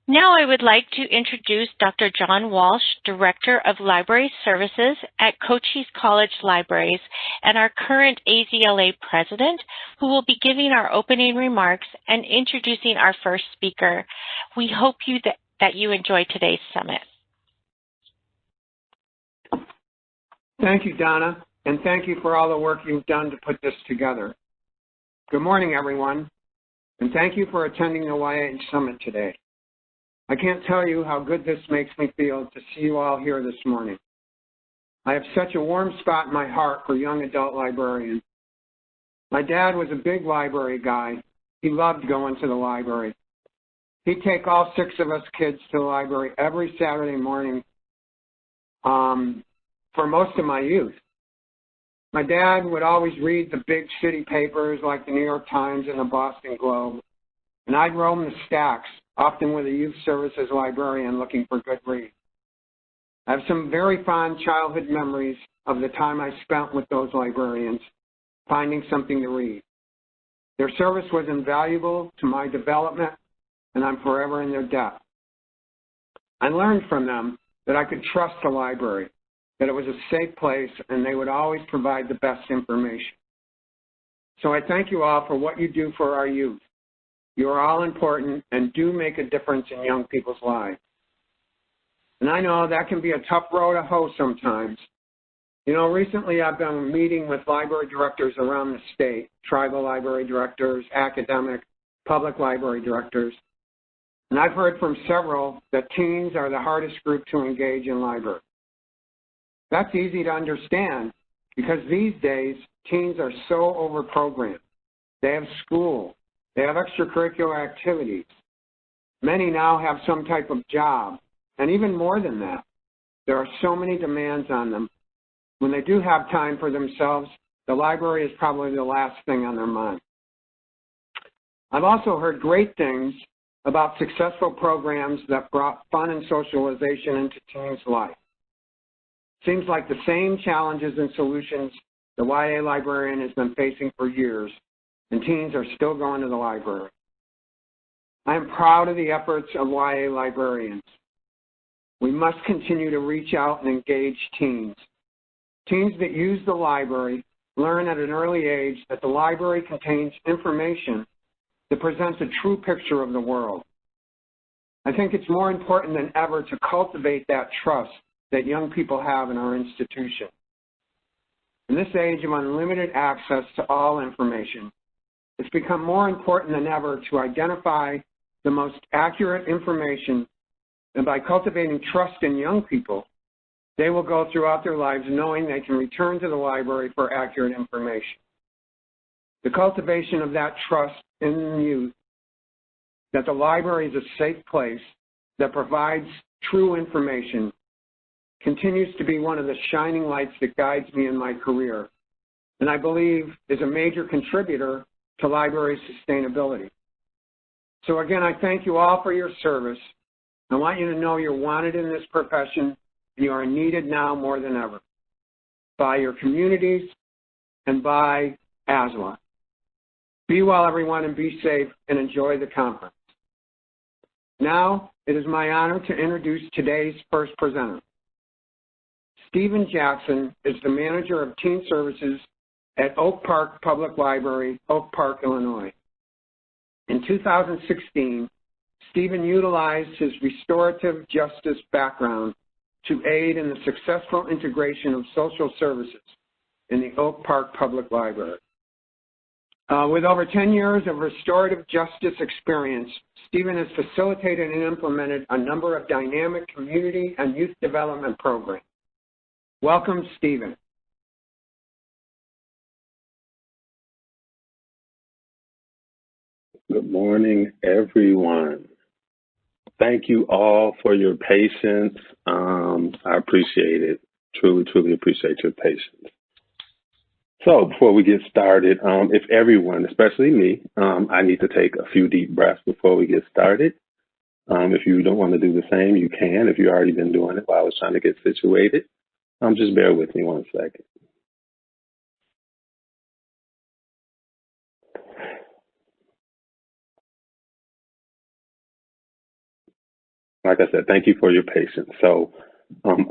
Now I would like to introduce Dr. John Walsh, Director of Library Services at Cochise College Libraries and our current AZLA President, who will be giving our opening remarks and introducing our first speaker. We hope that you enjoy today's summit. Thank you, Donna, and thank you for all the work you've done to put this together. Good morning, everyone, and thank you for attending the YA Summit today. I can't tell you how good this makes me feel to see you all here this morning. I have such a warm spot in my heart for young adult librarians. My dad was a big library guy. He loved going to the library. He'd take all 6 of us kids to the library every Saturday morning for most of my youth. My dad would always read the big city papers like the New York Times and the Boston Globe, and I'd roam the stacks, often with a youth services librarian looking for good reads. I have some very fond childhood memories of the time I spent with those librarians, finding something to read. Their service was invaluable to my development, and I'm forever in their debt. I learned from them that I could trust the library, that it was a safe place, and they would always provide the best information. So I thank you all for what you do for our youth. You are all important and do make a difference in young people's lives. And I know that can be a tough row to hoe sometimes. You know, recently I've been meeting with library directors around the state, tribal library directors, academic, public library directors, and I've heard from several that teens are the hardest group to engage in library. That's easy to understand because these days teens are so overprogrammed. They have school. They have extracurricular activities. Many now have some type of job, and even more than that. There are so many demands on them. When they do have time for themselves, the library is probably the last thing on their mind. I've also heard great things about successful programs that brought fun and socialization into teens' life. Seems like the same challenges and solutions the YA librarian has been facing for years, and teens are still going to the library. I am proud of the efforts of YA librarians. We must continue to reach out and engage teens. Teens that use the library learn at an early age that the library contains information that presents a true picture of the world. I think it's more important than ever to cultivate that trust that young people have in our institution. In this age of unlimited access to all information, it's become more important than ever to identify the most accurate information, and by cultivating trust in young people, they will go throughout their lives knowing they can return to the library for accurate information. The cultivation of that trust in youth, that the library is a safe place that provides true information, continues to be one of the shining lights that guides me in my career, and I believe is a major contributor to library sustainability. So again, I thank you all for your service. I want you to know you're wanted in this profession, and you are needed now more than ever by your communities and by ASLA. Be well, everyone, and be safe, and enjoy the conference. Now, it is my honor to introduce today's first presenter. Stephen Jackson is the Manager of Teen Services at Oak Park Public Library, Oak Park, Illinois. In 2016, Stephen utilized his restorative justice background to aid in the successful integration of social services in the Oak Park Public Library. With over 10 years of restorative justice experience, Stephen has facilitated and implemented a number of dynamic community and youth development programs. Welcome, Stephen. Good morning, everyone. Thank you all for your patience. I appreciate it. Truly, truly appreciate your patience. So before we get started, if everyone, especially me, I need to take a few deep breaths before we get started. If you don't want to do the same, you can. If you've already been doing it while I was trying to get situated, just bear with me one second. like I said, thank you for your patience. So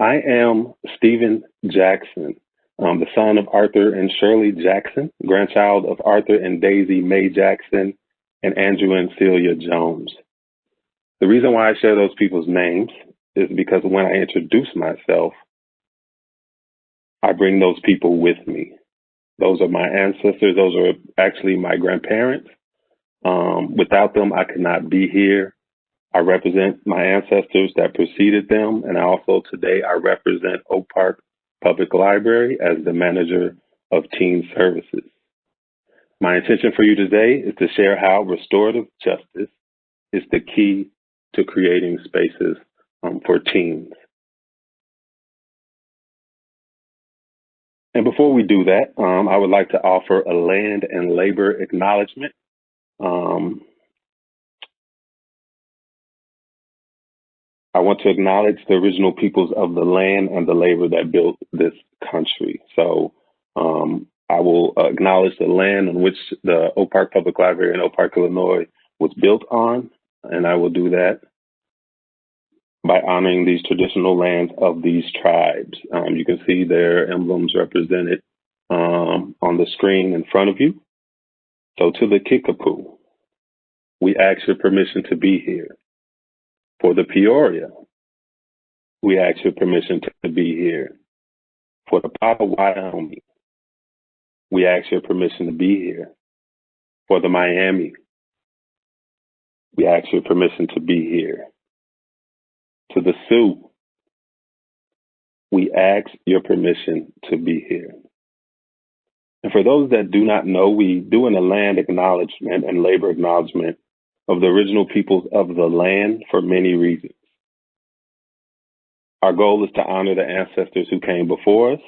I am Stephen Jackson, the son of Arthur and Shirley Jackson, grandchild of Arthur and Daisy Mae Jackson, and Andrew and Celia Jones. The reason why I share those people's names is because when I introduce myself, I bring those people with me. Those are my ancestors. Those are actually my grandparents. Without them, I could not be here. I represent my ancestors that preceded them, and also today I represent Oak Park Public Library as the manager of teen services. My intention for you today is to share how restorative justice is the key to creating spaces for teens. And before we do that, I would like to offer a land and labor acknowledgement. I want to acknowledge the original peoples of the land and the labor that built this country. So I will acknowledge the land on which the Oak Park Public Library in Oak Park, Illinois was built on, and I will do that by honoring these traditional lands of these tribes. You can see their emblems represented on the screen in front of you. So to the Kickapoo, we ask your permission to be here. For the Peoria, we ask your permission to be here. For the Potawatomi, we ask your permission to be here. For the Miami, we ask your permission to be here. To the Sioux, we ask your permission to be here. And for those that do not know, we do a land acknowledgement and labor acknowledgement of the original peoples of the land for many reasons. Our goal is to honor the ancestors who came before us.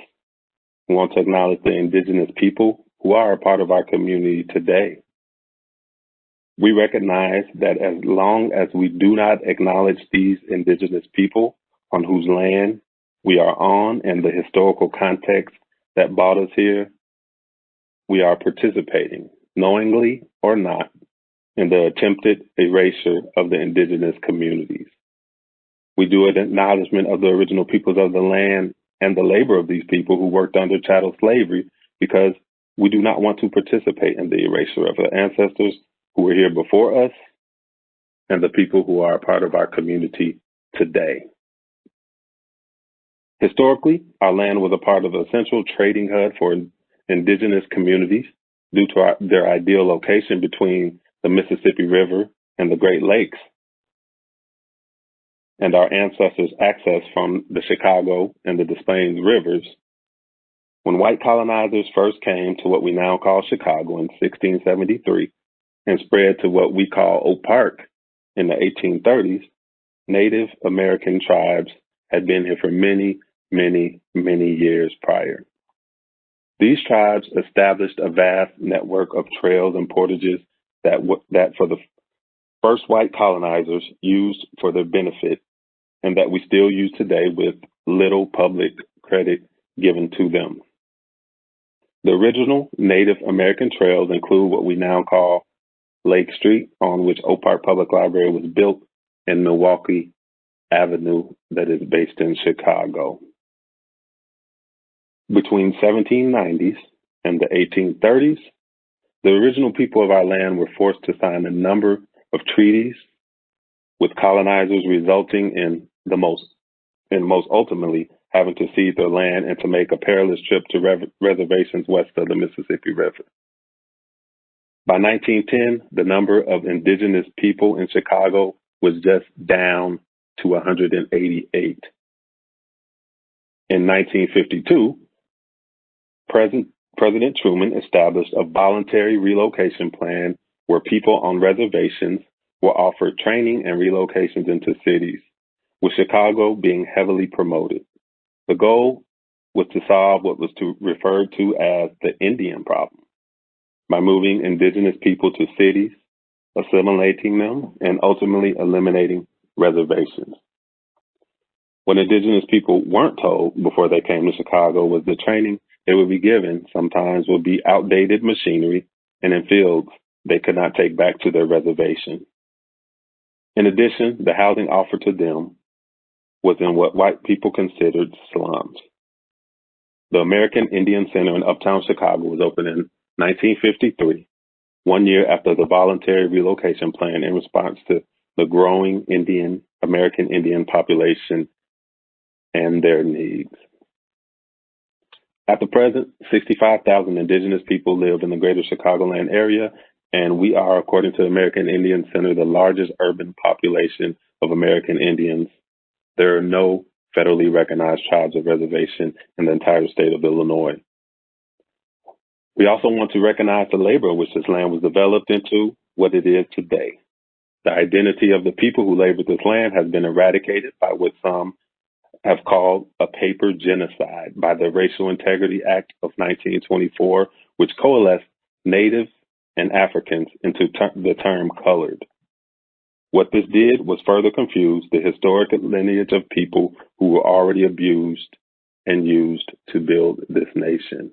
We want to acknowledge the indigenous people who are a part of our community today. We recognize that as long as we do not acknowledge these indigenous people on whose land we are on and the historical context that brought us here, we are participating, knowingly or not, in the attempted erasure of the indigenous communities. We do an acknowledgement of the original peoples of the land and the labor of these people who worked under chattel slavery because we do not want to participate in the erasure of the ancestors who were here before us and the people who are a part of our community today. Historically, our land was a part of a central trading hub for indigenous communities due to their ideal location between the Mississippi River and the Great Lakes, and our ancestors' access from the Chicago and the Des Plaines rivers. When white colonizers first came to what we now call Chicago in 1673 and spread to what we call Oak Park in the 1830s, Native American tribes had been here for many, many, many years prior. These tribes established a vast network of trails and portages that for the first white colonizers used for their benefit and that we still use today with little public credit given to them. The original Native American trails include what we now call Lake Street, on which Oak Park Public Library was built, and Milwaukee Avenue that is based in Chicago. Between 1790s and the 1830s, the original people of our land were forced to sign a number of treaties with colonizers, resulting in most ultimately having to cede their land and to make a perilous trip to reservations west of the Mississippi River. By 1910, the number of indigenous people in Chicago was just down to 188. In 1952, President Truman established a voluntary relocation plan where people on reservations were offered training and relocations into cities, with Chicago being heavily promoted. The goal was to solve what was referred to as the Indian problem by moving indigenous people to cities, assimilating them, and ultimately eliminating reservations. What indigenous people weren't told before they came to Chicago was the training they would be given sometimes would be outdated machinery and in fields they could not take back to their reservation. In addition, the housing offered to them was in what white people considered slums. The American Indian Center in Uptown Chicago was opened in 1953, 1 year after the Voluntary Relocation Plan, in response to the growing American Indian population and their needs. At the present, 65,000 indigenous people live in the greater Chicagoland area, and we are, according to the American Indian Center, the largest urban population of American Indians. There are no federally recognized tribes of reservation in the entire state of Illinois. We also want to recognize the labor in which this land was developed into what it is today. The identity of the people who labored this land has been eradicated by what some have called a paper genocide by the Racial Integrity Act of 1924, which coalesced Natives and Africans into the term colored. What this did was further confuse the historic lineage of people who were already abused and used to build this nation.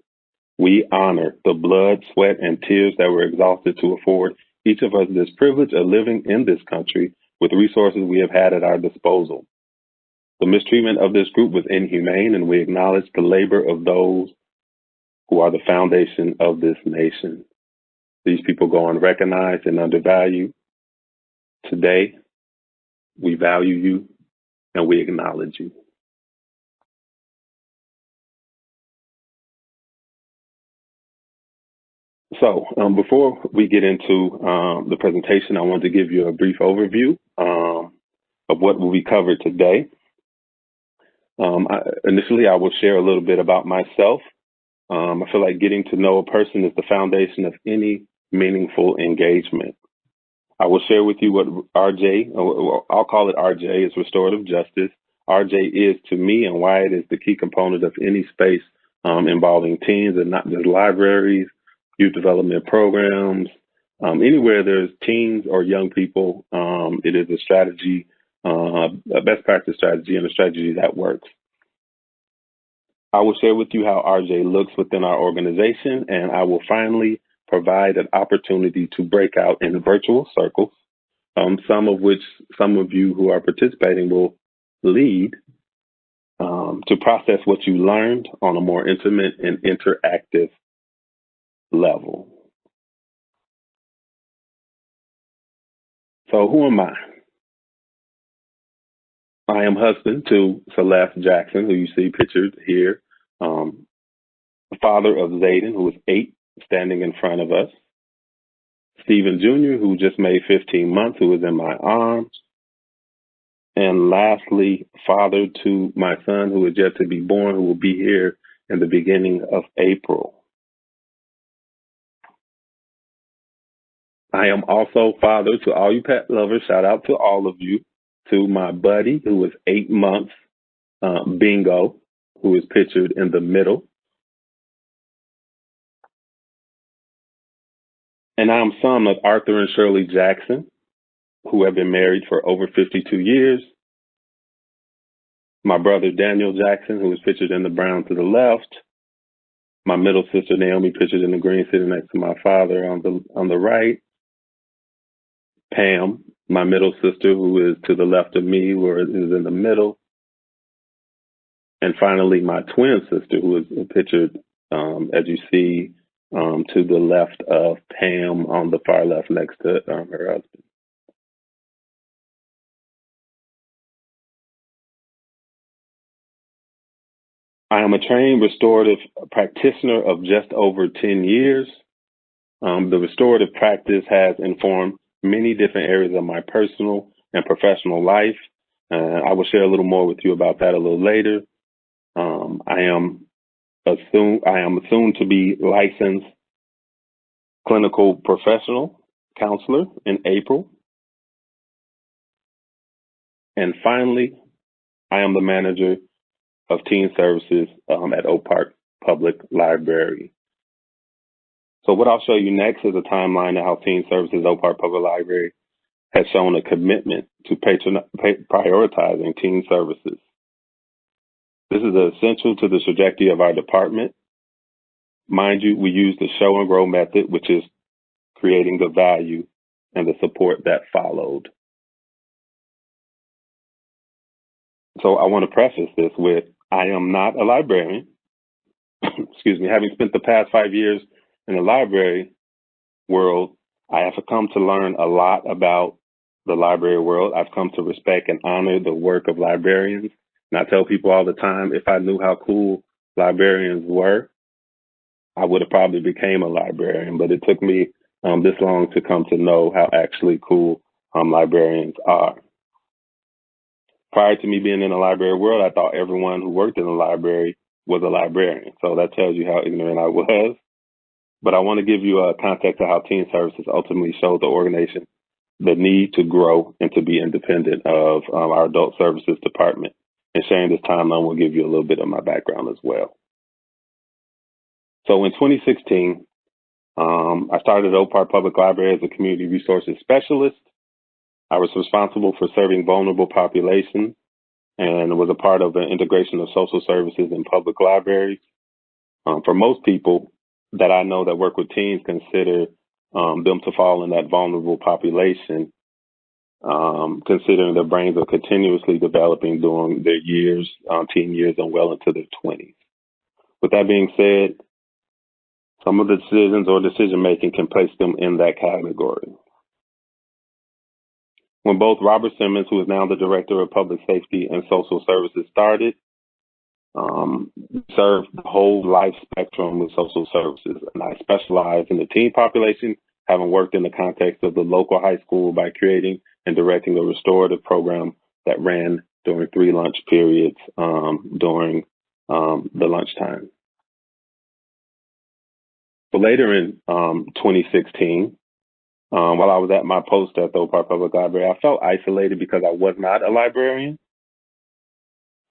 We honor the blood, sweat, and tears that were exhausted to afford each of us this privilege of living in this country with resources we have had at our disposal. The mistreatment of this group was inhumane, and we acknowledge the labor of those who are the foundation of this nation. These people go unrecognized and undervalued. Today, we value you and we acknowledge you. So before we get into the presentation, I want to give you a brief overview of what will be covered today. Initially, I will share a little bit about myself. I feel like getting to know a person is the foundation of any meaningful engagement. I will share with you what RJ, I'll call it RJ, is Restorative Justice. RJ is to me and why it is the key component of any space involving teens, and not just libraries, youth development programs, anywhere there's teens or young people. It is a strategy, a best practice strategy, and a strategy that works. I will share with you how RJ looks within our organization, and I will finally provide an opportunity to break out in virtual circles, some of you who are participating will lead to process what you learned on a more intimate and interactive level. So who am I? I am husband to Celeste Jackson, who you see pictured here, father of Zayden, who is 8, standing in front of us, Stephen Jr., who just made 15 months, who is in my arms, and lastly, father to my son, who is yet to be born, who will be here in the beginning of April. I am also father to all you pet lovers. Shout out to all of you. To my buddy, who is 8 months, Bingo, who is pictured in the middle. And I am son of Arthur and Shirley Jackson, who have been married for over 52 years. My brother, Daniel Jackson, who is pictured in the brown to the left. My middle sister, Naomi, pictured in the green, sitting next to my father on the right. Pam, my middle sister, who is to the left of me, who is in the middle. And finally, my twin sister, who is pictured, as you see, to the left of Pam, on the far left next to her husband. I am a trained restorative practitioner of just over 10 years. The restorative practice has informed many different areas of my personal and professional life. I will share a little more with you about that a little later. I am a soon to be licensed clinical professional counselor in April. And finally, I am the manager of teen services at Oak Park Public Library. So what I'll show you next is a timeline of how teen services at Oak Park Public Library has shown a commitment to prioritizing teen services. This is essential to the trajectory of our department. Mind you, we use the show and grow method, which is creating the value and the support that followed. So I want to preface this with, I am not a librarian. Excuse me. Having spent the past 5 years in the library world, I have come to learn a lot about the library world. I've come to respect and honor the work of librarians. And I tell people all the time, if I knew how cool librarians were, I would have probably became a librarian. But it took me this long to come to know how actually cool librarians are. Prior to me being in the library world, I thought everyone who worked in the library was a librarian. So that tells you how ignorant I was. But I want to give you a context of how Teen Services ultimately showed the organization the need to grow and to be independent of our Adult Services Department. And sharing this timeline will give you a little bit of my background as well. So in 2016, I started at OPPL Public Library as a community resources specialist. I was responsible for serving vulnerable populations and was a part of the integration of social services in public libraries. For most people that I know that work with teens, consider them to fall in that vulnerable population, considering their brains are continuously developing during their years, teen years, and well into their 20s. With that being said, some of the decisions or decision making can place them in that category. When both Robert Simmons, who is now the Director of Public Safety and Social Services, started, served the whole life spectrum with social services. And I specialize in the teen population, having worked in the context of the local high school by creating and directing a restorative program that ran during 3 lunch periods during the lunchtime. So later in 2016, while I was at my post at the OPPL Public Library, I felt isolated because I was not a librarian.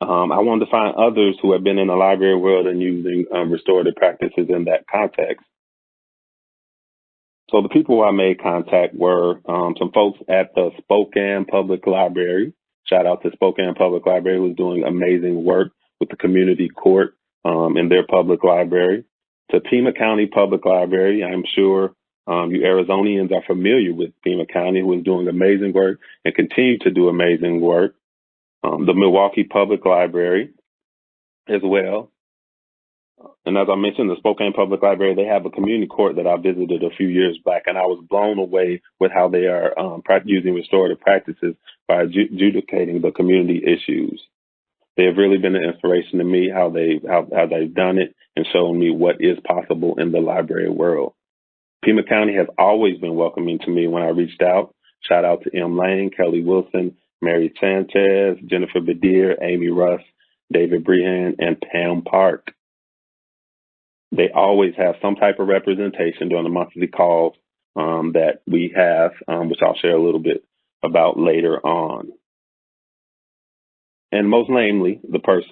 I wanted to find others who had been in the library world and using restorative practices in that context. So the people I made contact were some folks at the Spokane Public Library. Shout out to Spokane Public Library, who's doing amazing work with the community court in their public library. To Pima County Public Library, I'm sure you Arizonians are familiar with Pima County, who is doing amazing work and continue to do amazing work. The Milwaukee Public Library as well. And as I mentioned, the Spokane Public Library, they have a community court that I visited a few years back, and I was blown away with how they are using restorative practices by adjudicating the community issues. They have really been an inspiration to me, how they've done it and shown me what is possible in the library world. Pima County has always been welcoming to me when I reached out. Shout out to M. Lane, Kelly Wilson, Mary Sanchez, Jennifer Badir, Amy Russ, David Brehan, and Pam Park. They always have some type of representation during the monthly calls that we have, which I'll share a little bit about later on. And most namely, the first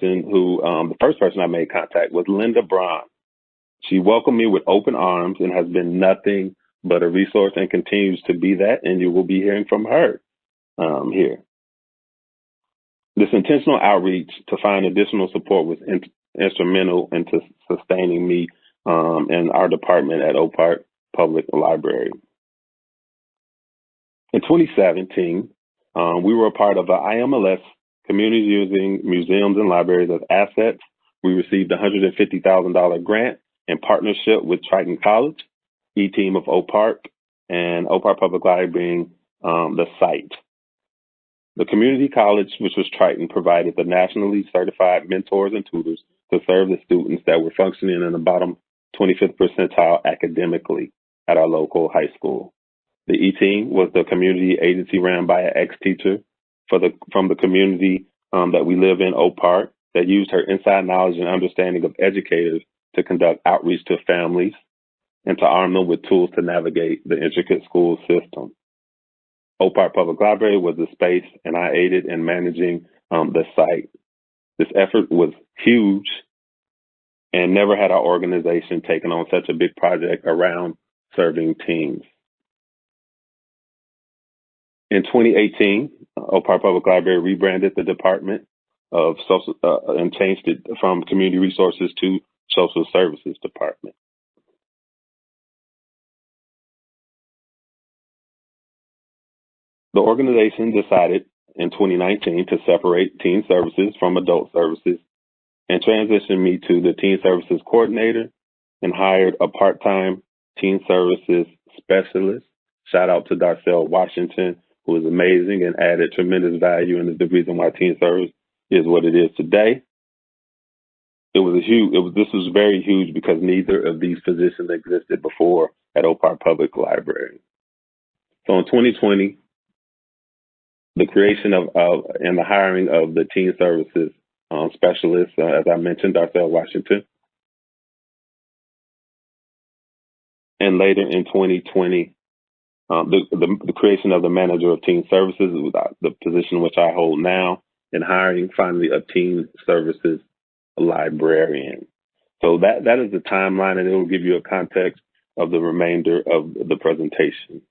person I made contact was Linda Braun. She welcomed me with open arms and has been nothing but a resource and continues to be that, and you will be hearing from her here. This intentional outreach to find additional support was instrumental into sustaining me and our department at OPPL Public Library. In 2017, we were a part of the IMLS Communities Using Museums and Libraries as Assets. We received a $150,000 grant in partnership with Triton College, E-Team of OPPL, and OPPL Public Library being the site. The community college, which was Triton, provided the nationally certified mentors and tutors to serve the students that were functioning in the bottom 25th percentile academically at our local high school. The E-Team was the community agency ran by an ex-teacher from the community that we live in, OPPL, that used her inside knowledge and understanding of educators to conduct outreach to families and to arm them with tools to navigate the intricate school system. OPPL Public Library was the space, and I aided in managing the site. This effort was huge, and never had our organization taken on such a big project around serving teens. In 2018, OPPL Public Library rebranded the Department of Social and changed it from Community Resources to Social Services Department. The organization decided in 2019 to separate teen services from adult services and transitioned me to the teen services coordinator and hired a part-time teen services specialist. Shout out to Darcel Washington, who is amazing and added tremendous value and is the reason why teen service is what it is today. This was very huge because neither of these positions existed before at OPPL Public Library. So in 2020, the creation of and the hiring of the teen services specialist, as I mentioned, Darcel Washington. And later in 2020, the creation of the manager of teen services, the position which I hold now, and hiring finally a teen services librarian. So that is the timeline, and it will give you a context of the remainder of the presentation.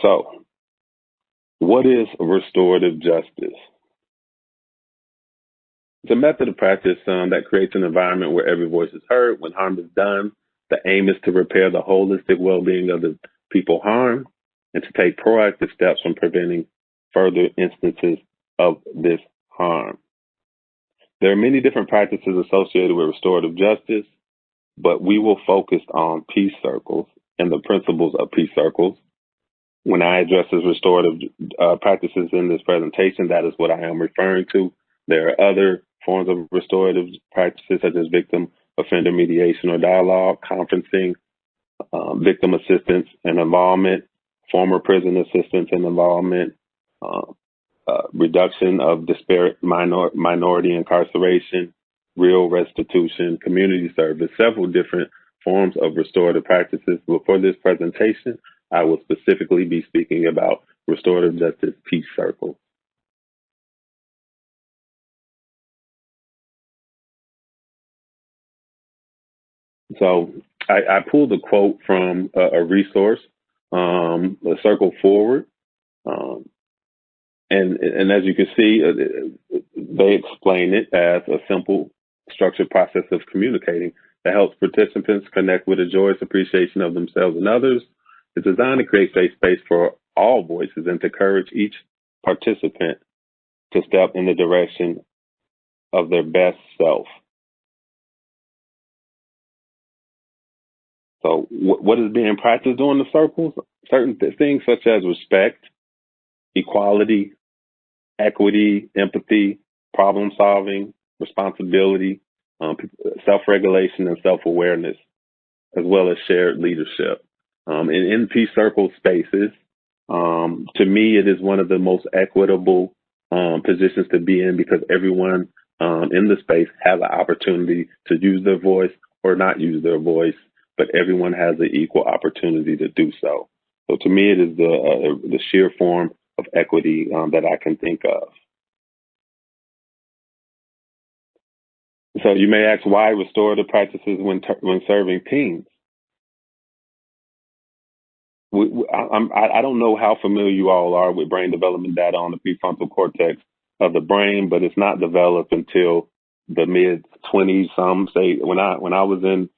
So, what is restorative justice? It's a method of practice that creates an environment where every voice is heard. When harm is done, the aim is to repair the holistic well-being of the people harmed and to take proactive steps from preventing further instances of this harm. There are many different practices associated with restorative justice, but we will focus on peace circles and the principles of peace circles. When I address as restorative practices in this presentation, that is what I am referring to. There are other forms of restorative practices such as victim offender mediation or dialogue, conferencing, victim assistance and involvement, former prison assistance and involvement, reduction of disparate minority incarceration, real restitution, community service, several different forms of restorative practices. But for this presentation, I will specifically be speaking about restorative justice peace circles. So I pulled a quote from a resource, the Circle Forward. And as you can see, they explain it as a simple, structured process of communicating that helps participants connect with a joyous appreciation of themselves and others. It's designed to create safe space for all voices and to encourage each participant to step in the direction of their best self. So what is being practiced during the circles? Certain things such as respect, equality, equity, empathy, problem solving, responsibility, self-regulation, and self-awareness, as well as shared leadership. In peace circle spaces, to me, it is one of the most equitable positions to be in because everyone in the space has an opportunity to use their voice or not use their voice, but everyone has an equal opportunity to do so. So to me, it is the sheer form of equity that I can think of. So you may ask why restorative practices when serving teens. I don't know how familiar you all are with brain development data on the prefrontal cortex of the brain, but it's not developed until the mid-20s. Some say when I was in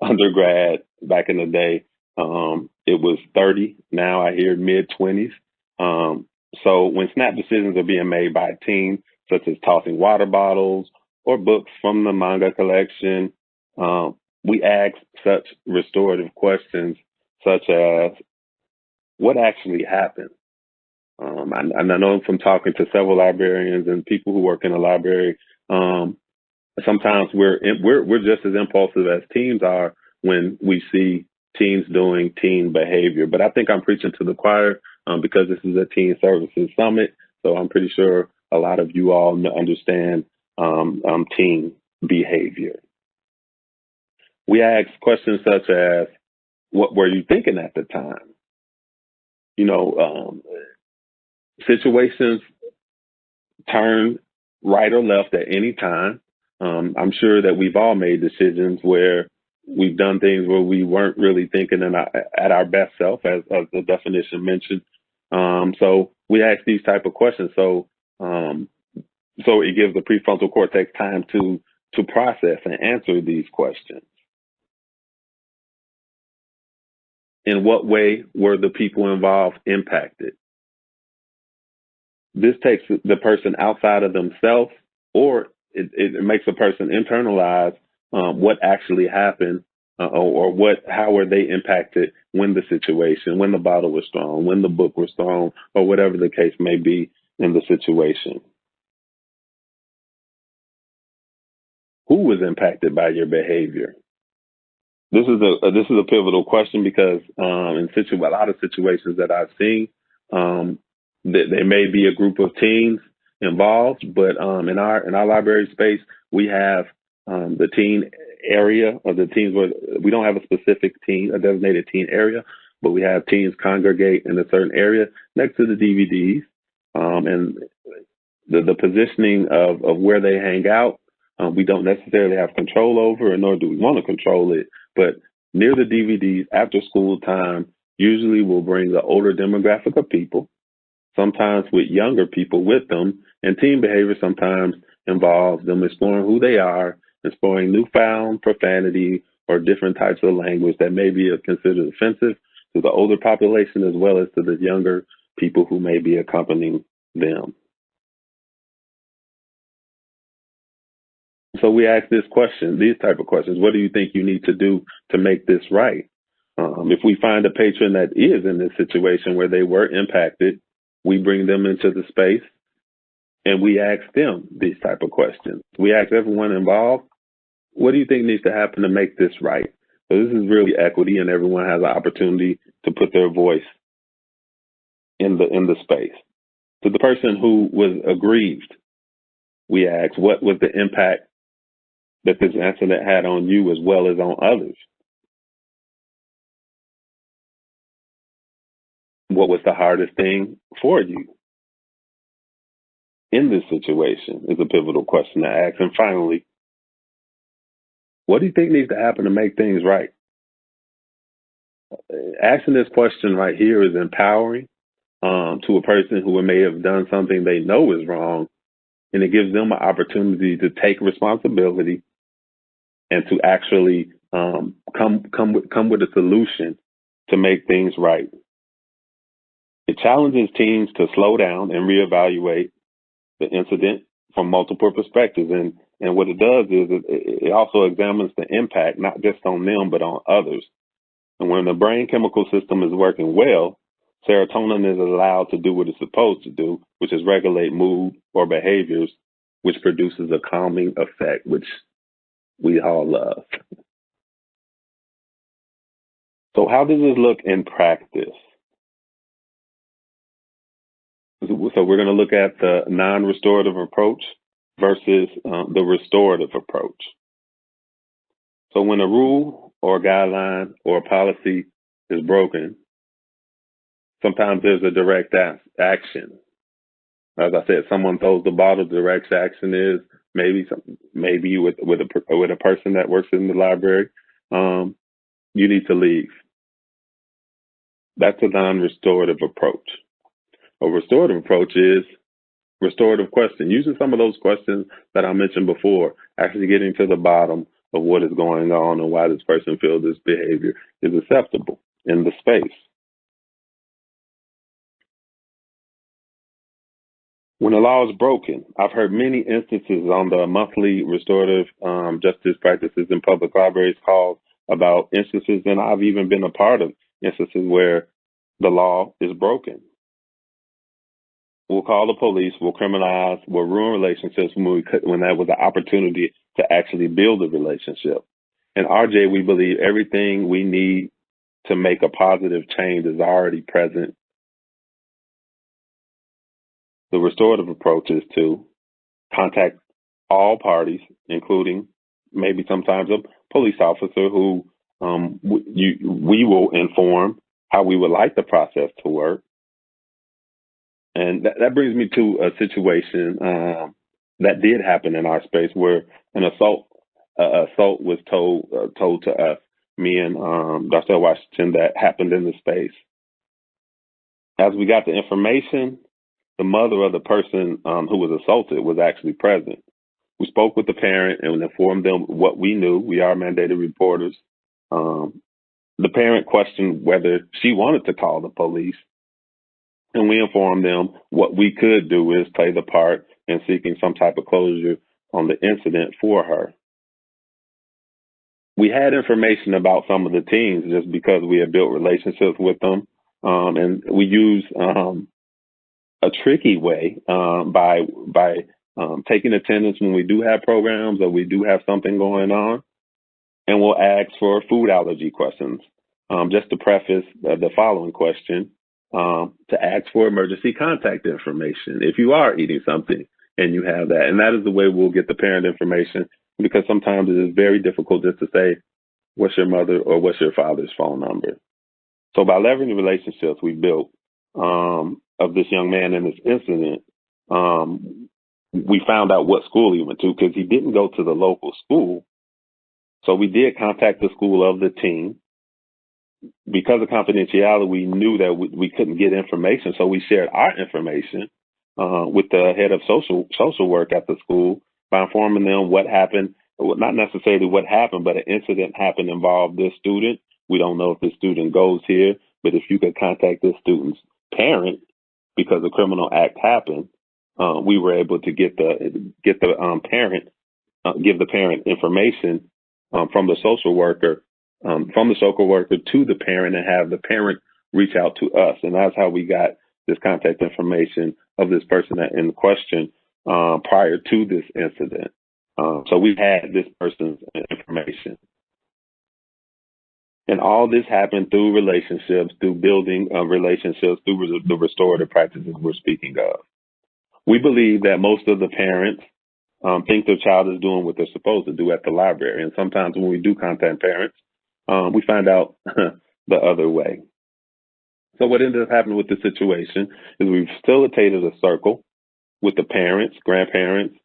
undergrad back in the day, it was 30. Now I hear mid-20s. So when snap decisions are being made by a teen, such as tossing water bottles or books from the manga collection, we ask such restorative questions such as, what actually happened? I know from talking to several librarians and people who work in a library, sometimes we're just as impulsive as teens are when we see teens doing teen behavior. But I think I'm preaching to the choir because this is a teen services summit. So I'm pretty sure a lot of you all understand teen behavior. We ask questions such as, what were you thinking at the time? You know, situations turn right or left at any time. I'm sure that we've all made decisions where we've done things where we weren't really thinking at our best self, as the definition mentioned. So we ask these type of questions. So it gives the prefrontal cortex time to process and answer these questions. In what way were the people involved impacted? This takes the person outside of themselves, or it makes a person internalize what actually happened, or how were they impacted when the situation, when the bottle was thrown, when the book was thrown, or whatever the case may be in the situation. Who was impacted by your behavior? This is a pivotal question because in a lot of situations that I've seen, there may be a group of teens involved, but in our library space, we have the teen area of the teens where we don't have a specific teen, a designated teen area, but we have teens congregate in a certain area next to the DVDs, and the positioning of where they hang out. We don't necessarily have control over, nor do we want to control it. But near the DVDs, after school time, usually we'll bring the older demographic of people, sometimes with younger people with them. And teen behavior sometimes involves them exploring who they are, exploring newfound profanity or different types of language that may be considered offensive to the older population as well as to the younger people who may be accompanying them. So we ask this question, these type of questions. What do you think you need to do to make this right? If we find a patron that is in this situation where they were impacted, we bring them into the space and we ask them these type of questions. We ask everyone involved, what do you think needs to happen to make this right? So this is really equity, and everyone has an opportunity to put their voice in the space. To the person who was aggrieved, we ask, what was the impact that this incident had on you as well as on others? What was the hardest thing for you in this situation is a pivotal question to ask. And finally, what do you think needs to happen to make things right? Asking this question right here is empowering to a person who may have done something they know is wrong, and it gives them an opportunity to take responsibility and to actually come with a solution to make things right. It challenges teams to slow down and reevaluate the incident from multiple perspectives. And what it does is it also examines the impact, not just on them, but on others. And when the brain chemical system is working well, serotonin is allowed to do what it's supposed to do, which is regulate mood or behaviors, which produces a calming effect, which we all love. So how does this look in practice? So we're going to look at the non-restorative approach versus the restorative approach. So when a rule or a guideline or a policy is broken, sometimes there's a direct action. As I said, someone throws the bottle. Direct action is maybe with a person that works in the library, you need to leave. That's a non-restorative approach. A restorative approach is restorative question, using some of those questions that I mentioned before, actually getting to the bottom of what is going on and why this person feels this behavior is acceptable in the space. When a law is broken, I've heard many instances on the monthly restorative justice practices in public libraries called about instances, and I've even been a part of instances where the law is broken. We'll call the police, we'll criminalize, we'll ruin relationships when that was an opportunity to actually build a relationship. In RJ, we believe everything we need to make a positive change is already present. The restorative approach is to contact all parties, including maybe sometimes a police officer who we will inform how we would like the process to work. And that brings me to a situation that did happen in our space where an assault was told to us, me and Dr. Washington, that happened in the space. As we got the information, the mother of the person who was assaulted was actually present. We spoke with the parent and informed them what we knew. We are mandated reporters. The parent questioned whether she wanted to call the police, and we informed them what we could do is play the part in seeking some type of closure on the incident for her. We had information about some of the teens just because we had built relationships with them, and we used a tricky way by taking attendance when we do have programs or we do have something going on, and we'll ask for food allergy questions. Just to preface the following question, to ask for emergency contact information if you are eating something and you have that. And that is the way we'll get the parent information, because sometimes it is very difficult just to say, what's your mother or what's your father's phone number? So by leveraging the relationships we built of this young man in this incident, we found out what school he went to, because he didn't go to the local school. So we did contact the school of the teen. Because of confidentiality, we knew that we couldn't get information, so we shared our information with the head of social work at the school by informing them what happened. Well, not necessarily what happened, but an incident happened involved this student. We don't know if the student goes here, but if you could contact this student's parent because a criminal act happened, we were able to give the parent information from the social worker to the parent, and have the parent reach out to us. And that's how we got this contact information of this person in question prior to this incident. So we had this person's information. And all this happened through relationships, through building relationships, through the restorative practices we're speaking of. We believe that most of the parents think their child is doing what they're supposed to do at the library. And sometimes when we do contact parents, we find out the other way. So what ended up happening with the situation is we facilitated a circle with the parents, grandparents,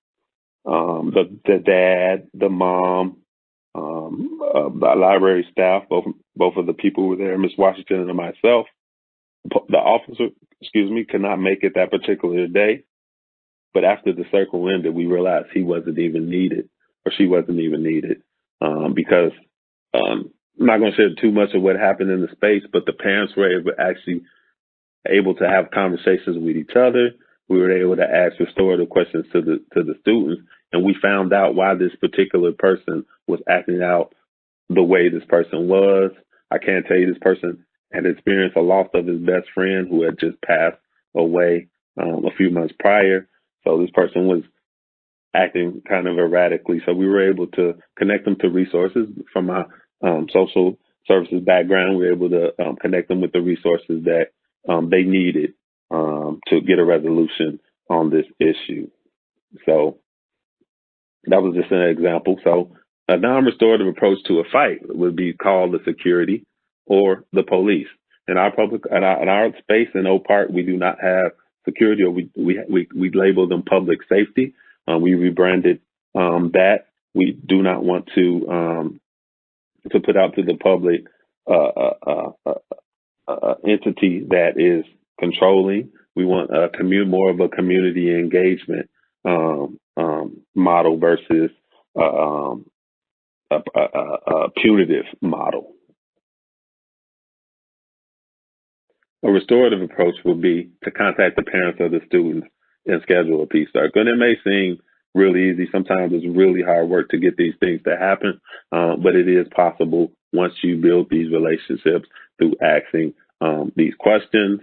the dad, the mom, the library staff, both of the people who were there, Ms. Washington and myself. The officer, could not make it that particular day. But after the circle ended, we realized he wasn't even needed, or she wasn't even needed, because I'm not going to share too much of what happened in the space, but the parents were able to have conversations with each other. We were able to ask restorative questions to the students, and we found out why this particular person was acting out the way this person was. I can't tell you this person had experienced a loss of his best friend who had just passed away a few months prior. So this person was acting kind of erratically. So we were able to connect them to resources from my social services background. We were able to connect them with the resources that they needed to get a resolution on this issue. So that was just an example. So a non-restorative approach to a fight would be called the security or the police. In our space in Oak Park, we do not have security, or we label them public safety. We rebranded that. We do not want to put out to the public entity that is controlling. We want more of a community engagement model versus a punitive model. A restorative approach will be to contact the parents of the students and schedule a peace circle. And it may seem really easy. Sometimes it's really hard work to get these things to happen, but it is possible once you build these relationships through asking these questions.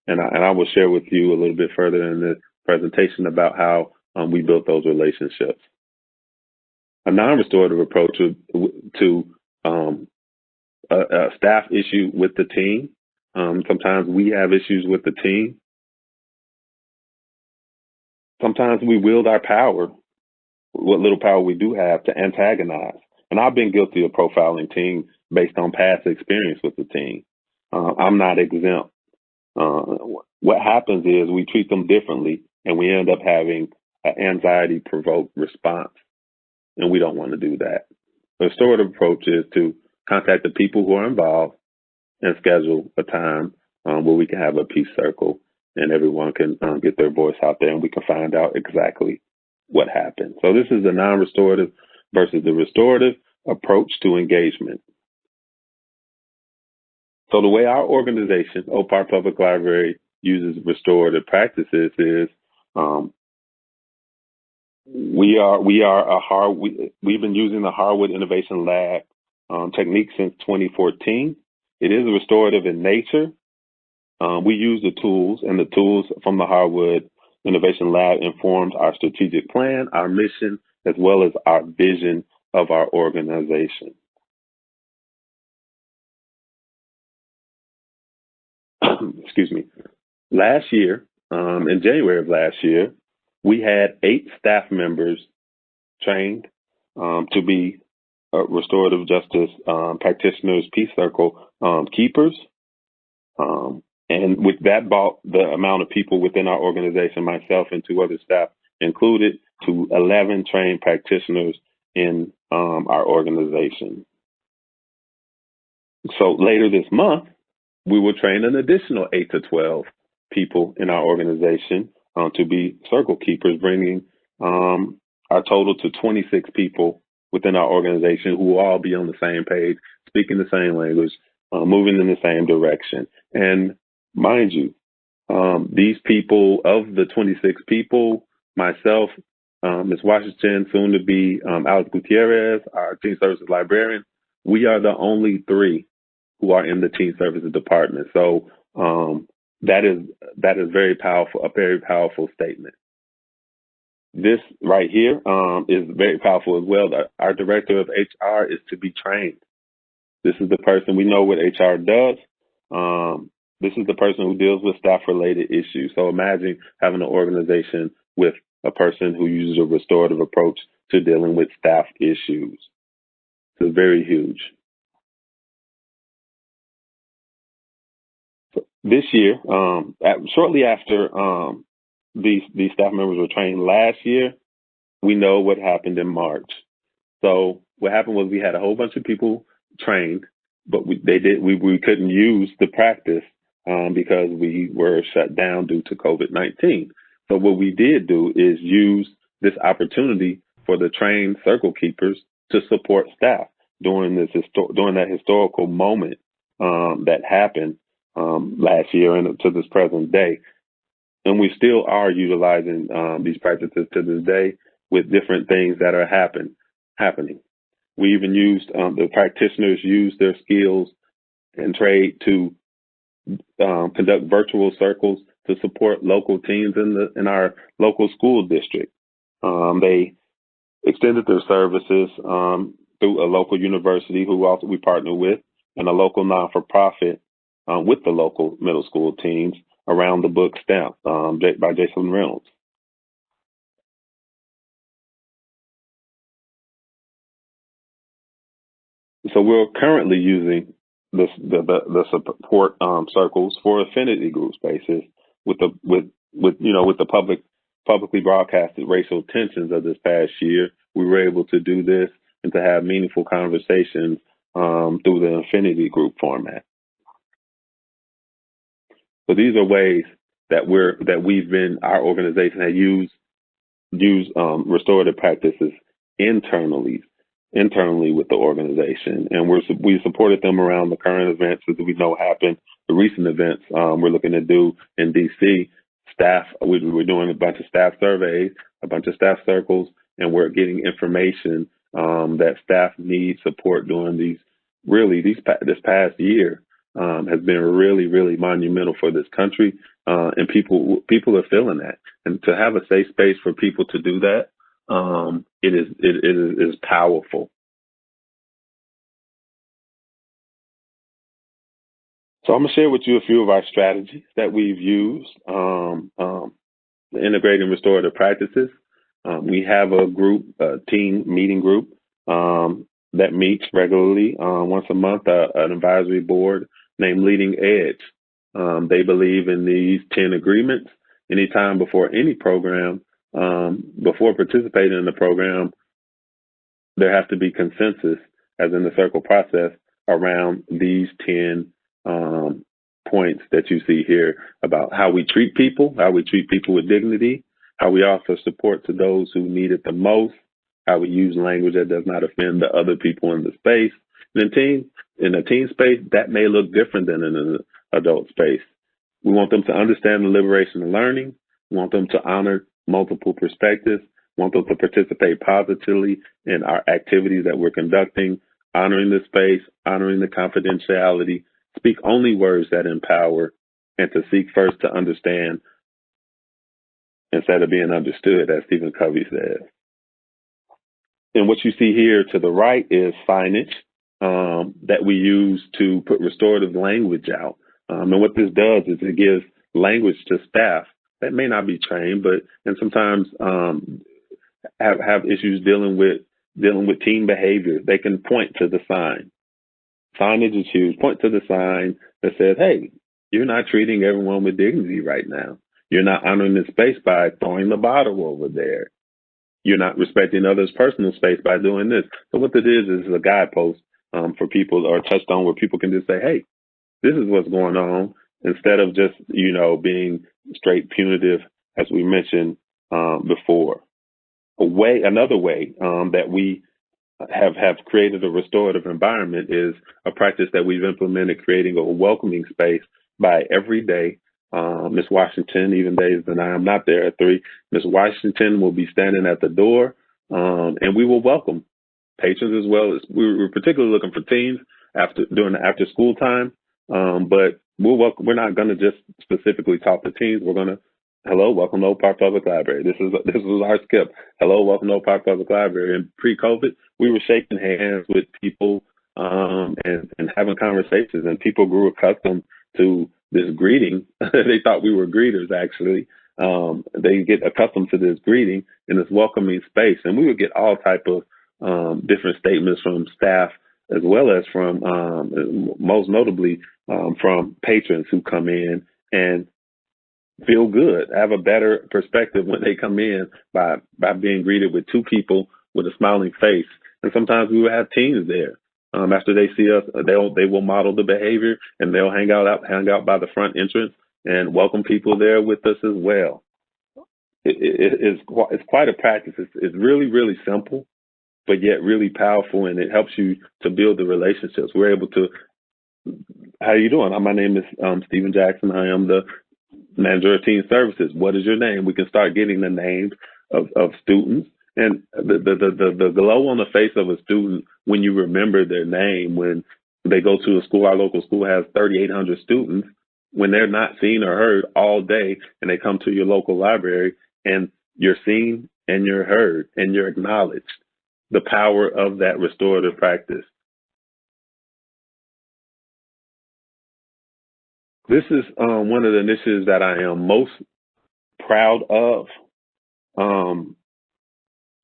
And I will share with you a little bit further in the presentation about how we built those relationships. A non-restorative approach to a staff issue with the team. Sometimes we have issues with the team. Sometimes we wield our power, what little power we do have, to antagonize. And I've been guilty of profiling team based on past experience with the team. I'm not exempt. What happens is we treat them differently, and we end up having an anxiety-provoked response, and we don't want to do that. The restorative approach is to contact the people who are involved and schedule a time where we can have a peace circle and everyone can get their voice out there, and we can find out exactly what happened. So this is the non-restorative versus the restorative approach to engagement. So the way our organization, OPPL Public Library, uses restorative practices is we've been using the Harwood Innovation Lab technique since 2014. It is restorative in nature. We use the tools, and the tools from the Harwood Innovation Lab informs our strategic plan, our mission, as well as our vision of our organization. Excuse me. Last year, in January of last year, we had 8 staff members trained to be restorative justice practitioners, peace circle keepers. And with that brought the amount of people within our organization, myself and 2 other staff included, to 11 trained practitioners in our organization. So later this month, we will train an additional 8 to 12 people in our organization to be circle keepers, bringing our total to 26 people within our organization who will all be on the same page, speaking the same language, moving in the same direction. And mind you, these people, of the 26 people, myself, Ms. Washington, soon to be Alex Gutierrez, our teen services librarian, we are the only 3 who are in the teen services department. So that is very powerful, a very powerful statement. This right here is very powerful as well. Our director of HR is to be trained. This is the person, we know what HR does. This is the person who deals with staff-related issues. So imagine having an organization with a person who uses a restorative approach to dealing with staff issues. It's very huge. This year, shortly after these staff members were trained last year, we know what happened in March. So what happened was we had a whole bunch of people trained, but we couldn't use the practice because we were shut down due to COVID-19. So what we did do is use this opportunity for the trained circle keepers to support staff during that historical moment that happened last year and to this present day. And we still are utilizing these practices to this day with different things that are happening. We even used, the practitioners used their skills and trade to conduct virtual circles to support local teams in our local school district. They extended their services through a local university who also we partner with, and a local non-for-profit with the local middle school teams around the book Stamp by Jason Reynolds. So we're currently using the support circles for affinity group spaces with the publicly broadcasted racial tensions of this past year. We were able to do this and to have meaningful conversations through the affinity group format. So these are ways that our organization has used restorative practices internally with the organization, and we supported them around the current events that we know happened, the recent events we're looking to do in DC. Staff, we're doing a bunch of staff surveys, a bunch of staff circles, and we're getting information that staff need support during this past year has been really, really monumental for this country, and people are feeling that. And to have a safe space for people to do that, it is powerful. So I'm gonna share with you a few of our strategies that we've used, integrating restorative practices. We have a team meeting group that meets regularly once a month, an advisory board named Leading Edge. They believe in these 10 agreements. Anytime before any program, before participating in the program, there has to be consensus, as in the circle process, around these 10 points that you see here about how we treat people with dignity, how we offer support to those who need it the most, how we use language that does not offend the other people in the space. And then in a teen space, that may look different than in an adult space. We want them to understand the liberation of learning. We want them to honor multiple perspectives. We want them to participate positively in our activities that we're conducting, honoring the space, honoring the confidentiality, speak only words that empower, and to seek first to understand instead of being understood, as Stephen Covey says. And what you see here to the right is signage that we use to put restorative language out. And what this does is it gives language to staff that may not be trained, and sometimes have issues dealing with teen behavior. They can point to the sign. Signage is huge. Point to the sign that says, "Hey, you're not treating everyone with dignity right now. You're not honoring the space by throwing the bottle over there. You're not respecting others' personal space by doing this." So what it is a guidepost for people, or a touchstone where people can just say, "Hey, this is what's going on," instead of just, being straight punitive, as we mentioned before. Another way that we have created a restorative environment is a practice that we've implemented, creating a welcoming space by every day. Ms. Washington, even days that I am not there at 3, Ms. Washington will be standing at the door, and we will welcome patrons as well. We're particularly looking for teens during the after school time, but we're not going to just specifically talk to teens. We're going to, "Hello, welcome to Oak Park Public Library." This is our skip. "Hello, welcome to Oak Park Public Library." And pre-COVID, we were shaking hands with people and having conversations, and people grew accustomed to this greeting. They thought we were greeters, actually. They get accustomed to this greeting in this welcoming space, and we would get all type of different statements from staff, as well as from, most notably, from patrons who come in and feel good, have a better perspective when they come in by being greeted with 2 people with a smiling face. And sometimes we will have teens there. After they see us, they will model the behavior, and they'll hang out by the front entrance and welcome people there with us as well. It's quite a practice. It's really, really simple, but yet really powerful, and it helps you to build the relationships. We're able to, "How are you doing? My name is Stephen Jackson. I am the manager of teen services. What is your name?" We can start getting the names of students, and the glow on the face of a student when you remember their name, when they go to a school. Our local school has 3,800 students. When they're not seen or heard all day, and they come to your local library, and you're seen and you're heard and you're acknowledged, the power of that restorative practice. This is one of the initiatives that I am most proud of.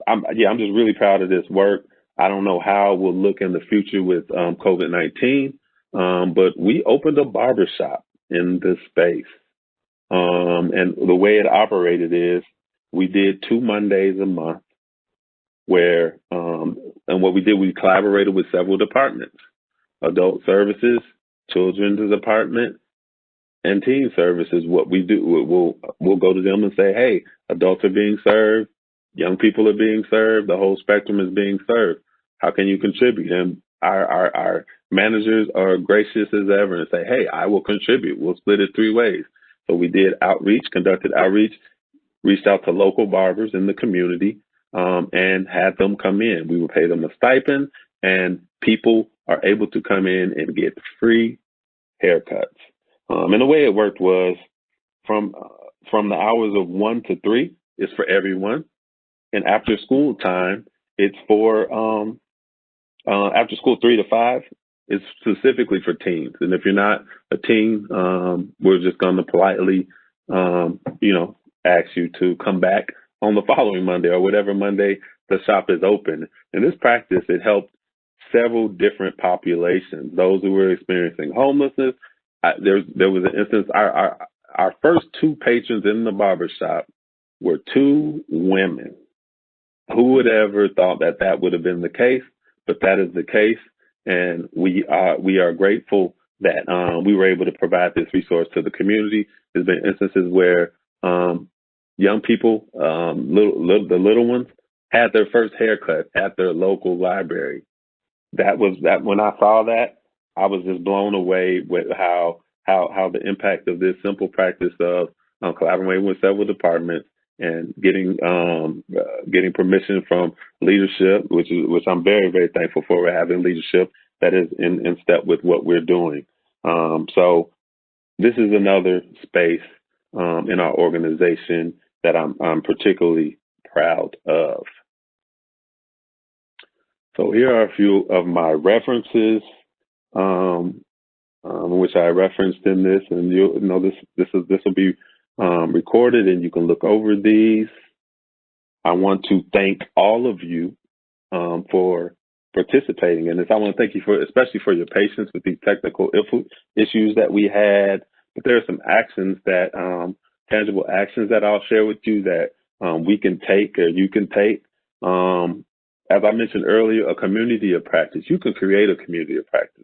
I'm just really proud of this work. I don't know how it will look in the future with COVID-19, but we opened a barbershop in this space. And the way it operated is we did 2 Mondays a month where, and what we did, we collaborated with several departments: adult services, children's department, and teen services. What we do, we'll go to them and say, "Hey, adults are being served, young people are being served, the whole spectrum is being served. How can you contribute?" And our managers are gracious as ever and say, "Hey, I will contribute. We'll split it 3 ways." So we did conducted outreach, reached out to local barbers in the community, and had them come in. We would pay them a stipend, and people are able to come in and get free haircuts. And the way it worked was from the hours of 1 to 3 is for everyone, and after school time it's for after school 3 to 5 is specifically for teens. And if you're not a teen, we're just going to politely, ask you to come back on the following Monday or whatever Monday the shop is open. In this practice, it helped several different populations. Those who were experiencing homelessness. There was an instance. Our first 2 patrons in the barbershop were 2 women. Who would ever thought that would have been the case? But that is the case, and we are grateful that we were able to provide this resource to the community. There's been instances where young people, the little ones, had their first haircut at their local library. That when I saw that, I was just blown away with how the impact of this simple practice of collaborating with several departments and getting permission from leadership, which I'm very, very thankful for. We're having leadership that is in step with what we're doing. So this is another space in our organization that I'm particularly proud of. So here are a few of my references, which I referenced in this, and you'll know this will be recorded, and you can look over these. I want to thank all of you for participating in this. I want to thank you especially for your patience with these technical issues that we had. But there are some actions that tangible actions that I'll share with you that we can take or you can take. As I mentioned earlier, a community of practice. You can create a community of practice.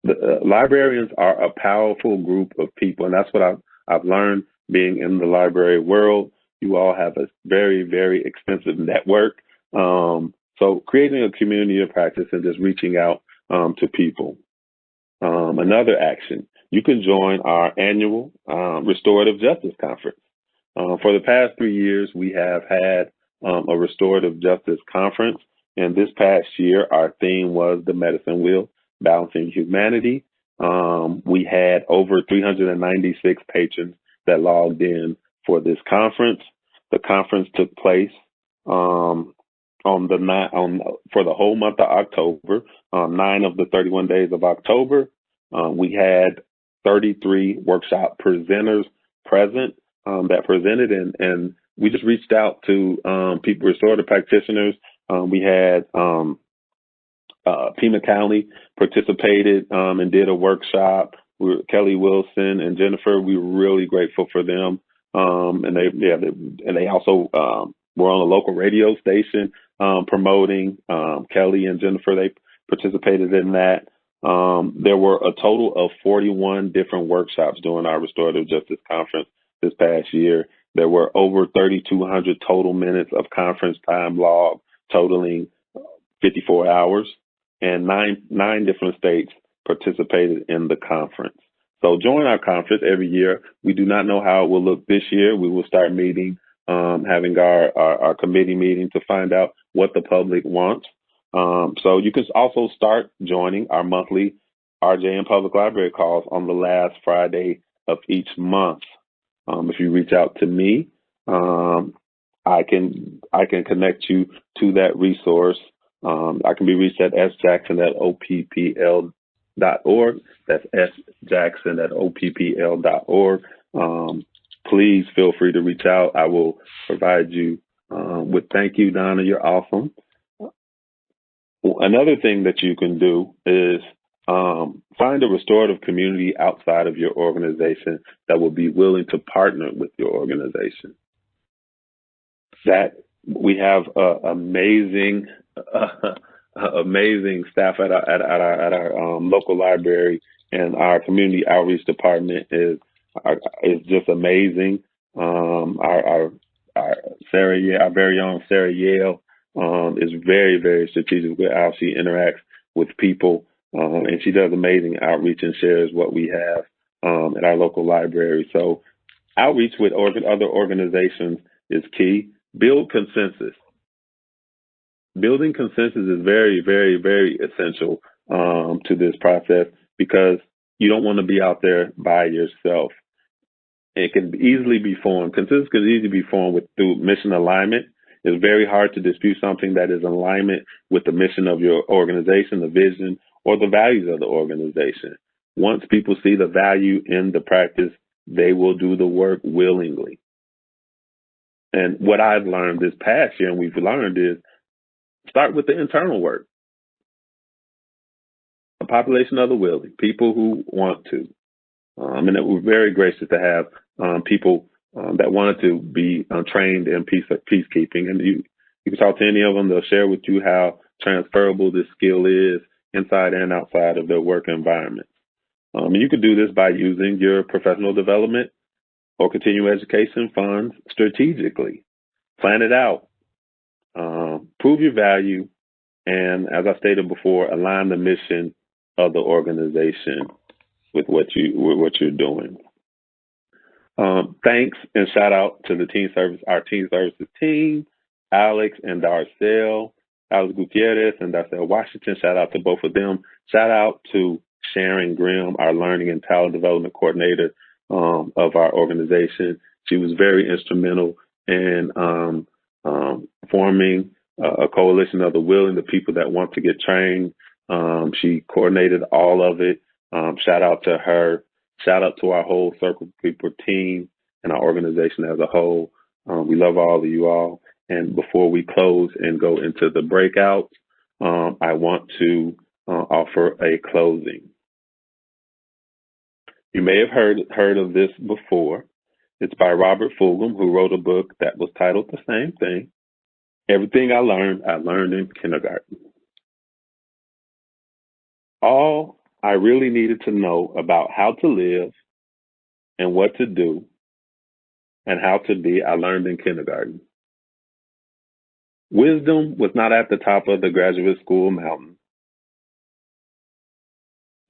The librarians are a powerful group of people, and that's what I've learned being in the library world. You all have a very, very extensive network. So creating a community of practice and just reaching out to people. Another action, you can join our annual Restorative Justice Conference. For the past 3 years, we have had a Restorative Justice Conference. And this past year, our theme was the medicine wheel, balancing humanity. We had over 396 patrons that logged in for this conference. The conference took place for the whole month of October, 9 of the 31 days of October. We had 33 workshop presenters present that presented, and we just reached out to people, restorative practitioners. We had Pima County participated and did a workshop. Kelly Wilson and Jennifer, we were really grateful for them. And they also were on a local radio station promoting. Kelly and Jennifer, they participated in that. There were a total of 41 different workshops during our Restorative Justice Conference this past year. There were over 3,200 total minutes of conference time logged, totaling 54 hours, and nine different states participated in the conference. So join our conference every year. We do not know how it will look this year. We will start meeting, having our committee meeting to find out what the public wants. So you can also start joining our monthly RJM Public Library calls on the last Friday of each month. If you reach out to me, I can connect you to that resource. I can be reached at sjackson@oppl.org. That's sjackson@oppl.org. Please feel free to reach out. I will provide you with thank you, Donna. You're awesome. Another thing that you can do is find a restorative community outside of your organization that will be willing to partner with your organization. That we have amazing staff at our local library, and our community outreach department is just amazing. Our very own Sarah Yale is very, very strategic with how she interacts with people, and she does amazing outreach and shares what we have at our local library. So outreach with other organizations is key. Build consensus. Building consensus is very, very, very essential to this process, because you don't want to be out there by yourself. It can easily be formed. Consensus can easily be formed through mission alignment. It's very hard to dispute something that is in alignment with the mission of your organization, the vision, or the values of the organization. Once people see the value in the practice, they will do the work willingly. And what I've learned this past year, and we've learned, is start with the internal work. A population of the willing, people who want to. And we're very gracious to have people that wanted to be trained in peacekeeping. And you can talk to any of them. They'll share with you how transferable this skill is inside and outside of their work environment. And you can do this by using your professional development or continuing education funds strategically. Plan it out. Prove your value. And as I stated before, align the mission of the organization with what you're doing. Thanks and shout out to our teen services team, Alex and Darcel, Alex Gutierrez and Darcel Washington. Shout out to both of them. Shout out to Sharon Grimm, our learning and talent development coordinator of our organization. She was very instrumental in forming a coalition of the willing, the people that want to get trained. She coordinated all of it. Shout out to her. Shout out to our whole Circle People team and our organization as a whole. We love all of you all. And before we close and go into the breakout, I want to offer a closing. You may have heard of this before. It's by Robert Fulghum, who wrote a book that was titled the same thing. Everything I learned in kindergarten. All I really needed to know about how to live and what to do and how to be, I learned in kindergarten. Wisdom was not at the top of the graduate school mountain,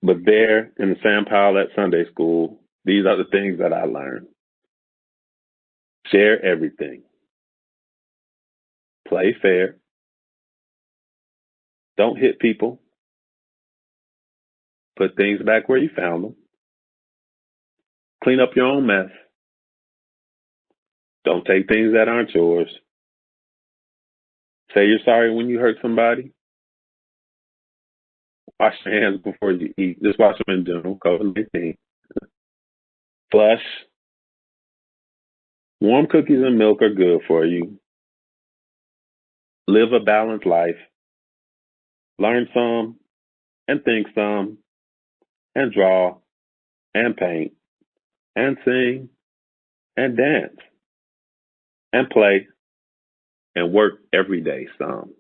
but there in the Sam Powell at Sunday school, these are the things that I learned. Share everything. Play fair. Don't hit people. Put things back where you found them. Clean up your own mess. Don't take things that aren't yours. Say you're sorry when you hurt somebody. Wash your hands before you eat. Just wash them in general, COVID-19. Flush. Warm cookies and milk are good for you. Live a balanced life. Learn some and think some and draw and paint and sing and dance and play and work every day some.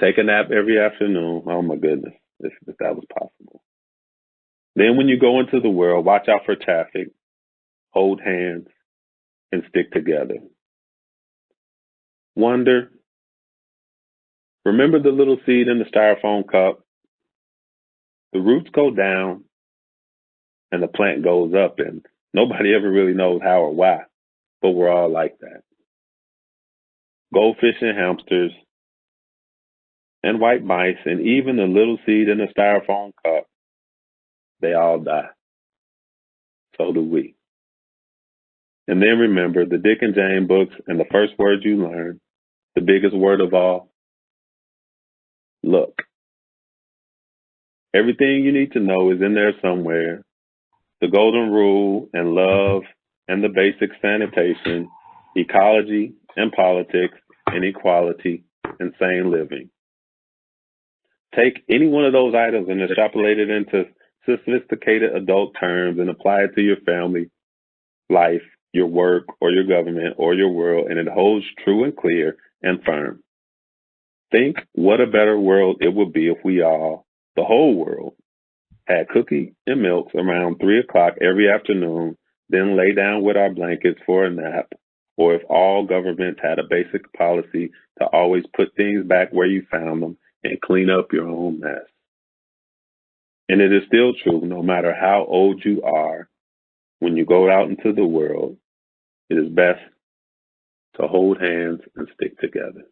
Take a nap every afternoon. Oh my goodness, if that was possible. Then when you go into the world, watch out for traffic, hold hands, and stick together. Wonder. Remember the little seed in the styrofoam cup? The roots go down and the plant goes up, and nobody ever really knows how or why, but we're all like that. Goldfish and hamsters and white mice and even the little seed in the styrofoam cup, they all die. So do we. And then remember the Dick and Jane books and the first word you learn, the biggest word of all, look. Everything you need to know is in there somewhere. The golden rule and love and the basic sanitation, ecology and politics and equality and sane living. Take any one of those items and extrapolate it into sophisticated adult terms and apply it to your family, life, your work, or your government, or your world, and it holds true and clear and firm. Think what a better world it would be if we all, the whole world, had cookie and milk around 3 o'clock every afternoon, then lay down with our blankets for a nap, or if all governments had a basic policy to always put things back where you found them and clean up your own mess. And it is still true, no matter how old you are, when you go out into the world, it is best to hold hands and stick together.